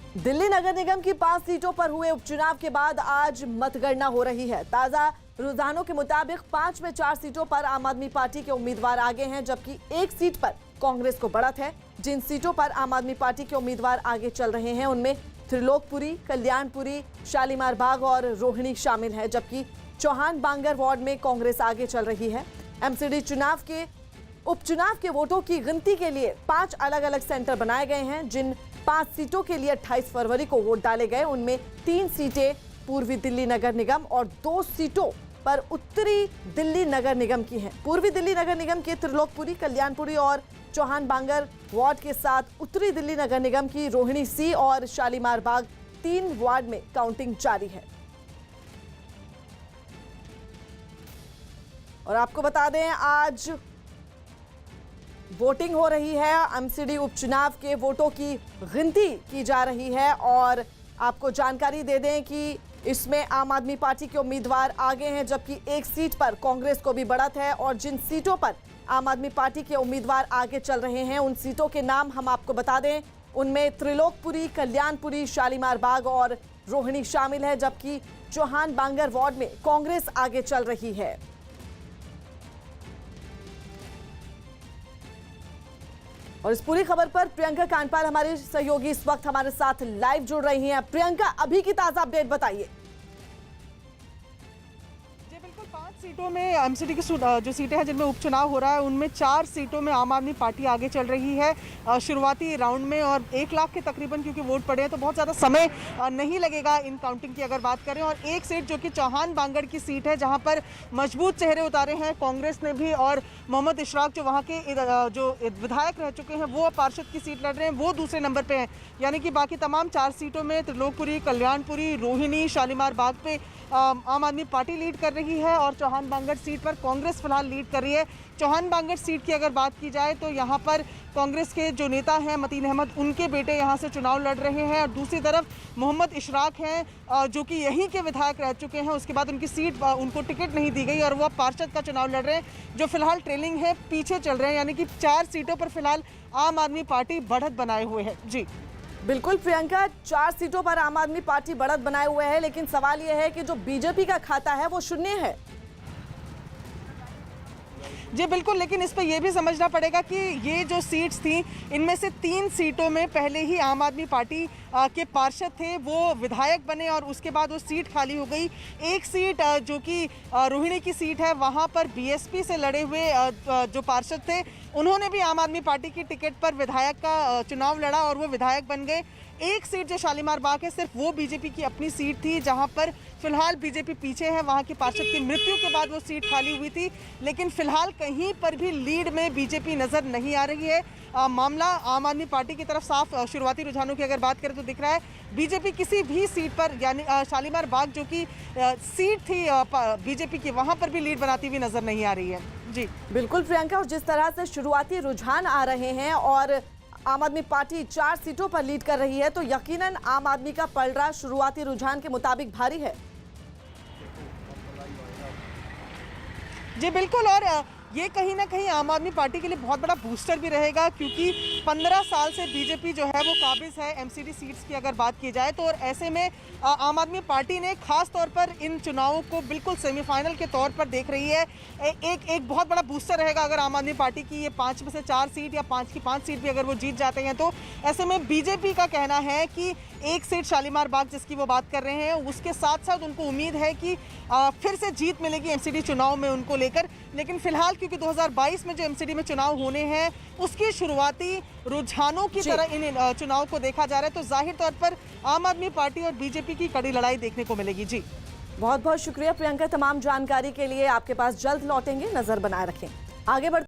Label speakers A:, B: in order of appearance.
A: दिल्ली नगर निगम की 5 सीटों पर हुए उपचुनाव के बाद आज मतगणना हो रही है। ताजा रुझानों के मुताबिक 5 में 4 सीटों पर आम आदमी पार्टी के उम्मीदवार आगे हैं, जबकि एक सीट पर कांग्रेस को बढ़त है। जिन सीटों पर आम आदमी पार्टी के उम्मीदवार आगे चल रहे हैं उनमें त्रिलोकपुरी, कल्याणपुरी, शालीमार बाग और रोहिणी शामिल है, जबकि चौहान बांगर वार्ड में कांग्रेस आगे चल रही है। एमसीडी उपचुनाव के वोटों की गिनती के लिए 5 अलग अलग सेंटर बनाए गए हैं। जिन 5 सीटों के लिए 28 फरवरी को वोट डाले गए उनमें 3 सीटें पूर्वी दिल्ली नगर निगम और 2 सीटों पर उत्तरी दिल्ली नगर निगम की हैं। पूर्वी दिल्ली नगर निगम के त्रिलोकपुरी, कल्याणपुरी और चौहान बांगर वार्ड के साथ उत्तरी दिल्ली नगर निगम की रोहिणी सी और शालीमार बाग 3 वार्ड में काउंटिंग जारी है। और आपको बता दें, आज वोटिंग हो रही है। एमसीडी उपचुनाव के वोटों की गिनती की जा रही है और आपको जानकारी दे दें कि इसमें आम आदमी पार्टी के उम्मीदवार आगे हैं, जबकि एक सीट पर कांग्रेस को भी बढ़त है। और जिन सीटों पर आम आदमी पार्टी के उम्मीदवार आगे चल रहे हैं उन सीटों के नाम हम आपको बता दें। उनमें त्रिलोकपुरी, कल्याणपुरी, शालीमार बाग और रोहिणी शामिल है, जबकि चौहान बांगर वार्ड में कांग्रेस आगे चल रही है। और इस पूरी खबर पर प्रियंका कांडपाल हमारी सहयोगी इस वक्त हमारे साथ लाइव जुड़ रही हैं। प्रियंका, अभी की ताजा अपडेट बताइए।
B: जी बिल्कुल, 5 सीटों में एमसीडी की जो सीटें हैं जिनमें उपचुनाव हो रहा है उनमें 4 सीटों में आम आदमी पार्टी आगे चल रही है शुरुआती राउंड में। और 1 लाख के तकरीबन क्योंकि वोट पड़े हैं तो बहुत ज़्यादा समय नहीं लगेगा इन काउंटिंग की अगर बात करें। और एक सीट जो कि चौहान बांगड़ की सीट है जहां पर मजबूत चेहरे उतारे हैं कांग्रेस ने भी, और मोहम्मद इशराक जो वहाँ के जो विधायक रह चुके हैं वो पार्षद की सीट लड़ रहे हैं, वो दूसरे नंबर पर हैं। यानी कि बाकी तमाम 4 सीटों में त्रिलोकपुरी, कल्याणपुरी, रोहिणी, शालीमार बाग पे आम आदमी पार्टी लीड कर रही है और चौहान बांगड़ सीट पर कांग्रेस फिलहाल लीड कर रही है। चौहान बांगड़ सीट की अगर बात की जाए तो यहाँ पर कांग्रेस के जो नेता हैं मतीन अहमद, उनके बेटे यहाँ से चुनाव लड़ रहे हैं। और दूसरी तरफ मोहम्मद इशराक हैं जो कि यहीं के विधायक रह चुके हैं, उसके बाद उनकी सीट उनको टिकट नहीं दी गई और वो पार्षद का चुनाव लड़ रहे हैं, जो फिलहाल ट्रेलिंग है, पीछे चल रहे हैं। यानी कि 4 सीटों पर फिलहाल आम आदमी पार्टी बढ़त बनाए हुए है। जी
A: बिल्कुल प्रियंका, 4 सीटों पर आम आदमी पार्टी बढ़त बनाए हुए है, लेकिन सवाल यह है कि जो बीजेपी का खाता है वो शून्य है।
B: जी बिल्कुल, लेकिन इस पर यह भी समझना पड़ेगा कि ये जो सीट्स थी इनमें से 3 सीटों में पहले ही आम आदमी पार्टी के पार्षद थे, वो विधायक बने और उसके बाद वो सीट खाली हो गई। एक सीट जो कि रोहिणी की सीट है वहाँ पर बीएसपी से लड़े हुए जो पार्षद थे उन्होंने भी आम आदमी पार्टी की टिकट पर विधायक का चुनाव लड़ा और वो विधायक बन गए। एक सीट जो शालीमार बाग है सिर्फ वो बीजेपी की अपनी सीट थी, जहां पर फिलहाल बीजेपी पीछे है। वहां के पार्षद की मृत्यु के बाद वो सीट खाली हुई थी, लेकिन फिलहाल कहीं पर भी लीड में बीजेपी नजर नहीं आ रही है। मामला आम आदमी पार्टी की तरफ साफ शुरुआती रुझानों की अगर बात करें तो दिख रहा है बीजेपी किसी भी सीट पर, यानी शालीमार बाग जो कि सीट थी बीजेपी की, वहां पर भी लीड बनाती हुई नजर नहीं आ रही है। जी
A: बिल्कुल प्रियंका, और जिस तरह से शुरुआती रुझान आ रहे हैं और आम आदमी पार्टी 4 सीटों पर लीड कर रही है तो यकीनन आम आदमी का पलड़ा शुरुआती रुझान के मुताबिक भारी है।
B: जी बिल्कुल, और ये कहीं ना कहीं आम आदमी पार्टी के लिए बहुत बड़ा बूस्टर भी रहेगा, क्योंकि 15 साल से बीजेपी जो है वो काबिज है एमसीडी सीट्स की अगर बात की जाए तो। और ऐसे में आम आदमी पार्टी ने खास तौर पर इन चुनावों को बिल्कुल सेमीफाइनल के तौर पर देख रही है। एक बहुत बड़ा बूस्टर रहेगा अगर आम आदमी पार्टी की ये 5 में से 4 सीट या 5 की 5 सीट भी अगर वो जीत जाते हैं तो। ऐसे में बीजेपी का कहना है कि एक सीट शालीमार बाग जिसकी वो बात कर रहे हैं, उसके साथ साथ उनको उम्मीद है कि फिर से जीत मिलेगी एमसीडी चुनाव में उनको लेकर। लेकिन फिलहाल क्योंकि 2022 में जो एमसीडी में चुनाव होने हैं उसके शुरुआती रुझानों की तरह इन चुनाव को देखा जा रहा है, तो जाहिर तौर पर आम आदमी पार्टी और बीजेपी की कड़ी लड़ाई देखने को मिलेगी। जी
A: बहुत बहुत शुक्रिया प्रियंका, तमाम जानकारी के लिए। आपके पास जल्द लौटेंगे, नजर बनाए रखें। आगे बढ़ते